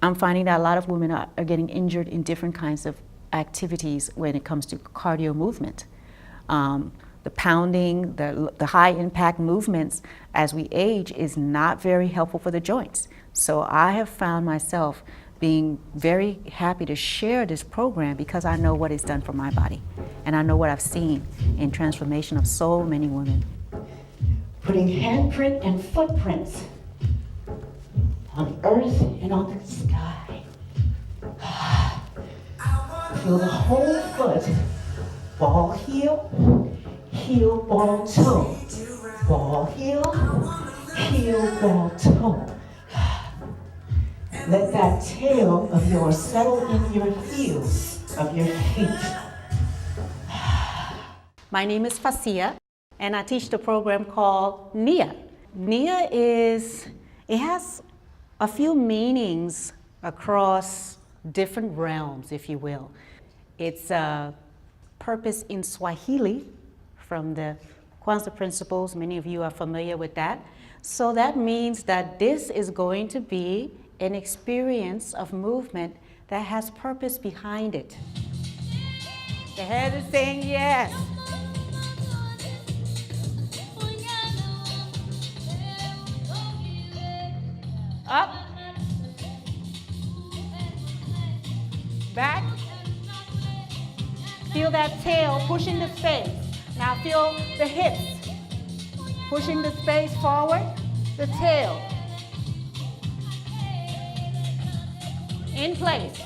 I'm finding that a lot of women are getting injured in different kinds of activities when it comes to cardio movement. The pounding, the high impact movements as we age is not very helpful for the joints. So I have found myself being very happy to share this program because I know what it's done for my body. And I know what I've seen in transformation of so many women. Putting handprint and footprints on earth and on the sky. Feel the whole foot, ball heel, heel, ball, toe. Ball, heel, ball, toe. Let that tail of yours settle in your heels of your feet. My name is Farcia, and I teach the program called NIA. NIA it has a few meanings across different realms, if you will. It's a purpose in Swahili from the Kwanzaa principles. Many of you are familiar with that. So that means that this is going to be an experience of movement that has purpose behind it. The head is saying yes. Up. Back. Feel that tail pushing the space. Now feel the hips pushing the space forward, the tail. In place.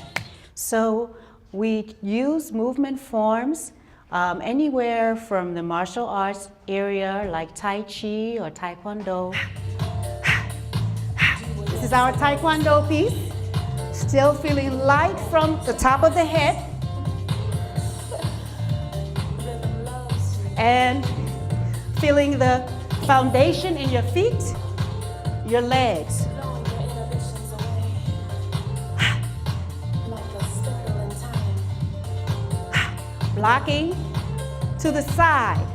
So we use movement forms anywhere from the martial arts area like Tai Chi or Taekwondo. This is our Taekwondo piece. Still feeling light from the top of the head. And feeling the foundation in your feet, your legs. Blocking to the side.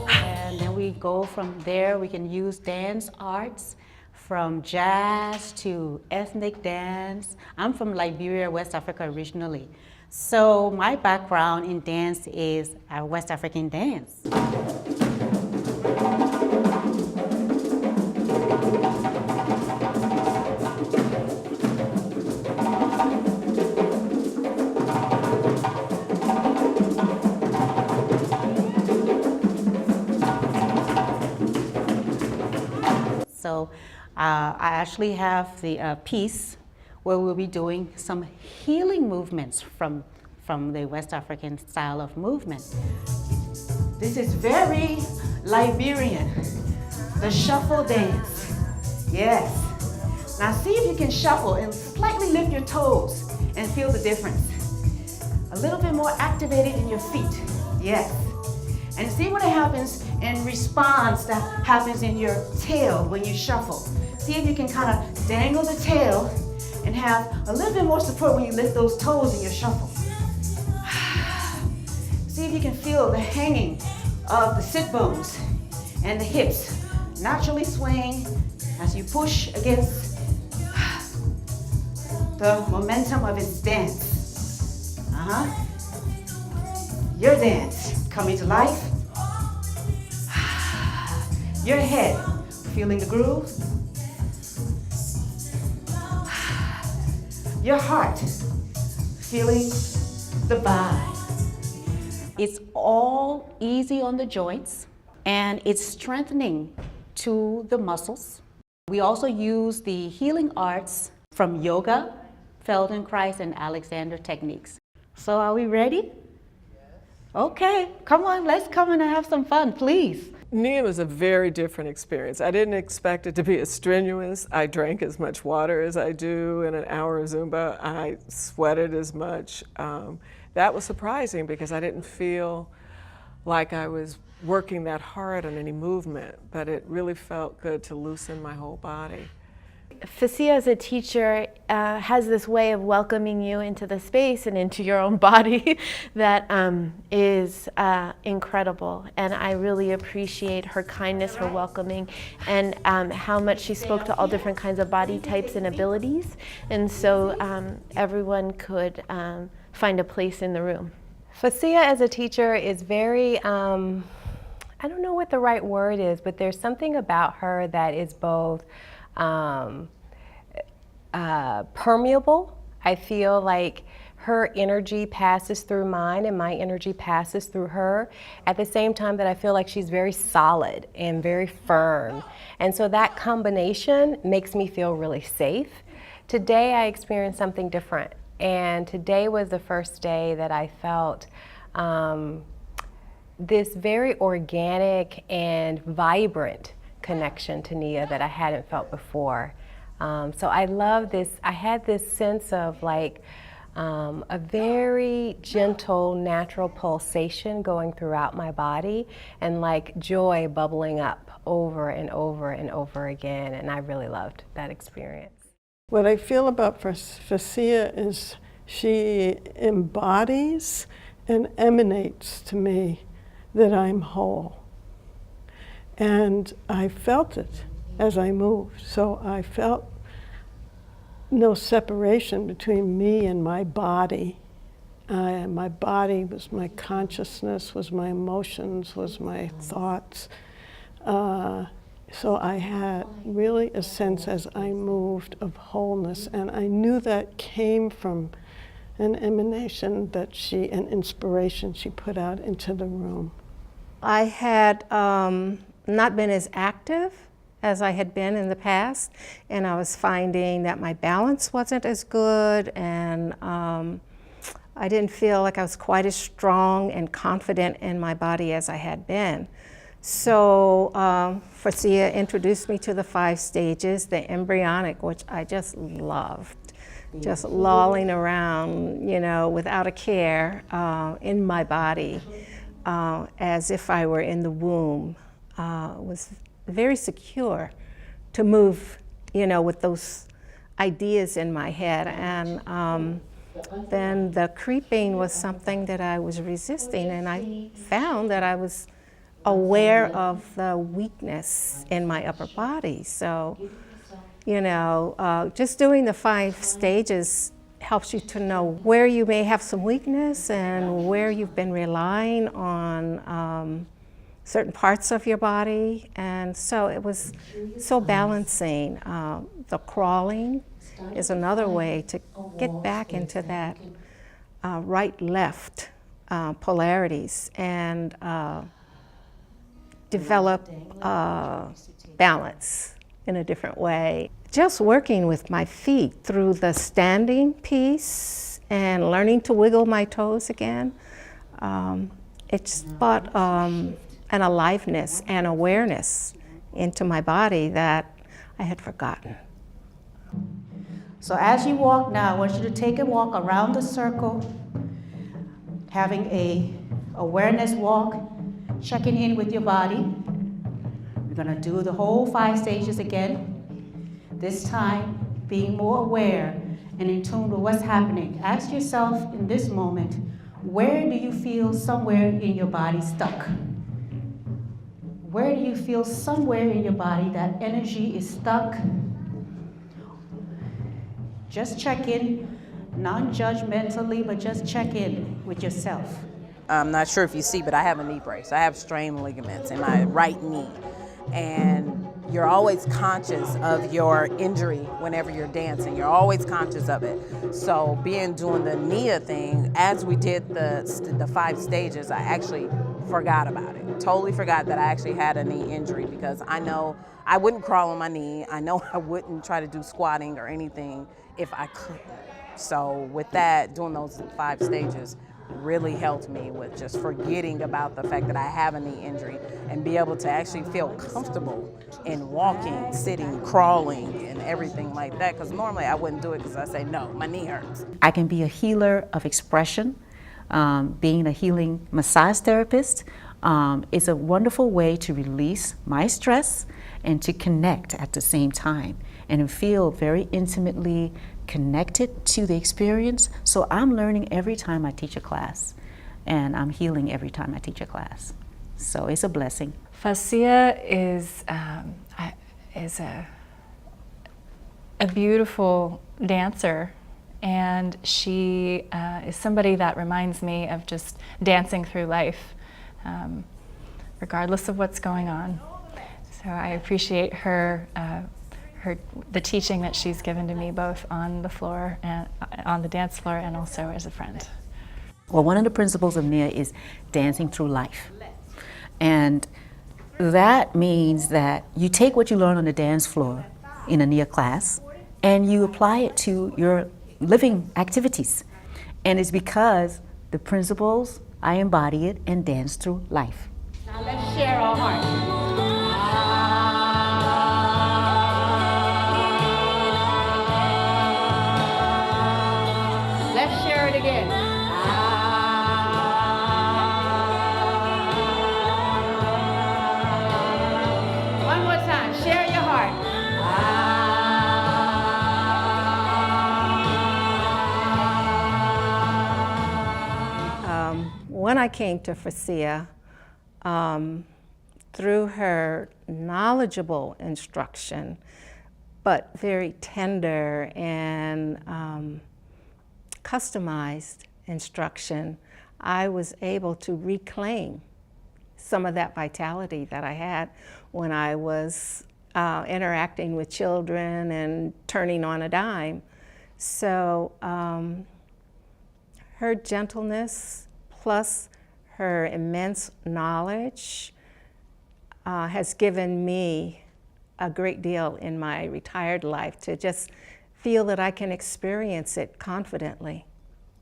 And then we go from there. We can use dance arts from jazz to ethnic dance. I'm from Liberia, West Africa originally. So my background in dance is West African dance. So I actually have the piece where we'll be doing some healing movements from the West African style of movement. This is very Liberian, the shuffle dance. Yes. Now see if you can shuffle and slightly lift your toes and feel the difference. A little bit more activated in your feet. Yes. And see what happens in response that happens in your tail when you shuffle. See if you can kind of dangle the tail and have a little bit more support when you lift those toes in your shuffle. See if you can feel the hanging of the sit bones and the hips naturally swaying as you push against the momentum of its dance. Your dance coming to life. Your head feeling the groove. Your heart feeling the vibe. It's all easy on the joints and it's strengthening to the muscles. We also use the healing arts from yoga, Feldenkrais, and Alexander techniques. So are we ready? Yes. Okay, come on, let's come in and have some fun, please. NIA was a very different experience. I didn't expect it to be as strenuous. I drank as much water as I do in an hour of Zumba. I sweated as much. That was surprising because I didn't feel like I was working that hard on any movement, but it really felt good to loosen my whole body. Farcia as a teacher has this way of welcoming you into the space and into your own body that is incredible. And I really appreciate her kindness, her welcoming, and how much she spoke to all different kinds of body types and abilities. And so everyone could find a place in the room. Farcia as a teacher is very, I don't know what the right word is, but there's something about her that is both permeable. I feel like her energy passes through mine and my energy passes through her, at the same time that I feel like she's very solid and very firm. And so that combination makes me feel really safe. Today I experienced something different, and today was the first day that I felt this very organic and vibrant connection to NIA that I hadn't felt before. So I love this. I had this sense of like a very gentle, natural pulsation going throughout my body, and like joy bubbling up over and over and over again. And I really loved that experience. What I feel about Farcia is she embodies and emanates to me that I'm whole. And I felt it as I moved. So I felt no separation between me and my body. My body was my consciousness, was my emotions, was my thoughts. So I had really a sense as I moved of wholeness, and I knew that came from an emanation that an inspiration she put out into the room. I had not been as active as I had been in the past, and I was finding that my balance wasn't as good, and I didn't feel like I was quite as strong and confident in my body as I had been. So Farcia introduced me to the 5 stages, the embryonic, which I just loved. Just lolling around, you know, without a care in my body, as if I were in the womb. Was very secure to move, you know, with those ideas in my head. And then the creeping was something that I was resisting, and I found that I was aware of the weakness in my upper body. So, you know, just doing the 5 stages helps you to know where you may have some weakness and where you've been relying on certain parts of your body. And so it was so balancing. The crawling is another way to get back into that right-left polarities and develop balance in a different way. Just working with my feet through the standing piece and learning to wiggle my toes again, it just brought an aliveness and awareness into my body that I had forgotten. So as you walk now, I want you to take a walk around the circle, having a awareness walk, checking in with your body. We're gonna do the whole 5 stages again. This time, being more aware and in tune with what's happening. Ask yourself in this moment, where do you feel somewhere in your body stuck? Where do you feel somewhere in your body that energy is stuck? Just check in, non-judgmentally, but just check in with yourself. I'm not sure if you see, but I have a knee brace. I have strained ligaments in my right knee. And you're always conscious of your injury whenever you're dancing. You're always conscious of it. So doing the NIA thing, as we did the 5 stages, I actually forgot about it. Totally forgot that I actually had a knee injury, because I know I wouldn't crawl on my knee. I know I wouldn't try to do squatting or anything if I couldn't. So with that, doing those 5 stages really helped me with just forgetting about the fact that I have a knee injury and be able to actually feel comfortable in walking, sitting, crawling, and everything like that. Because normally I wouldn't do it because I say, no, my knee hurts. I can be a healer of expression. Being a healing massage therapist is a wonderful way to release my stress and to connect at the same time. and feel very intimately connected to the experience. So I'm learning every time I teach a class, and I'm healing every time I teach a class. So it's a blessing. Farcia is a beautiful dancer, and she is somebody that reminds me of just dancing through life, regardless of what's going on. So I appreciate her, the teaching that she's given to me, both on the floor and on the dance floor, and also as a friend. Well, one of the principles of NIA is dancing through life. And that means that you take what you learn on the dance floor in a NIA class and you apply it to your living activities. And it's because the principles, I embody it and dance through life. Now let's share our hearts. Let's share it again. One more time, share your heart. When I came to Farcia, through her knowledgeable instruction, but very tender and customized instruction, I was able to reclaim some of that vitality that I had when I was interacting with children and turning on a dime. So her gentleness plus her immense knowledge has given me a great deal in my retired life to just feel that I can experience it confidently.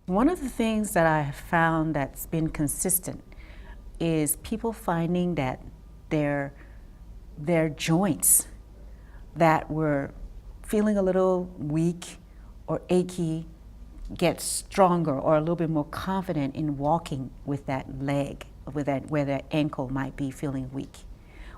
One of the things that I have found that's been consistent is people finding that their joints that were feeling a little weak or achy get stronger or a little bit more confident in walking with that leg, with that, where their ankle might be feeling weak,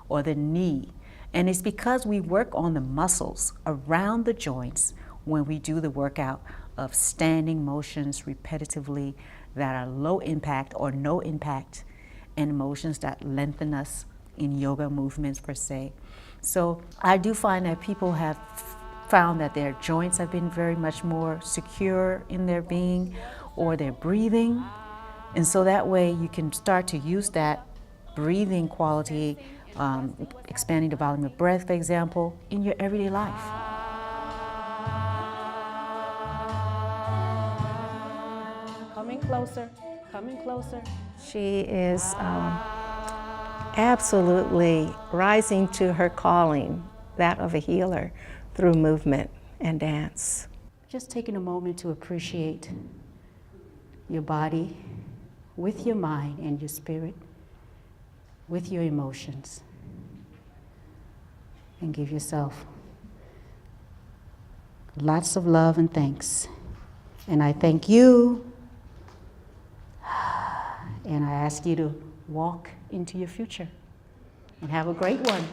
or the knee. And it's because we work on the muscles around the joints when we do the workout of standing motions repetitively that are low impact or no impact, and motions that lengthen us in yoga movements per se. So I do find that people have found that their joints have been very much more secure in their being, or their breathing. And so that way you can start to use that breathing quality, expanding the volume of breath, for example, in your everyday life. Coming closer, coming closer. She is absolutely rising to her calling, that of a healer, through movement and dance. Just taking a moment to appreciate your body with your mind and your spirit, with your emotions, and give yourself lots of love and thanks. And I thank you, and I ask you to walk into your future and have a great one.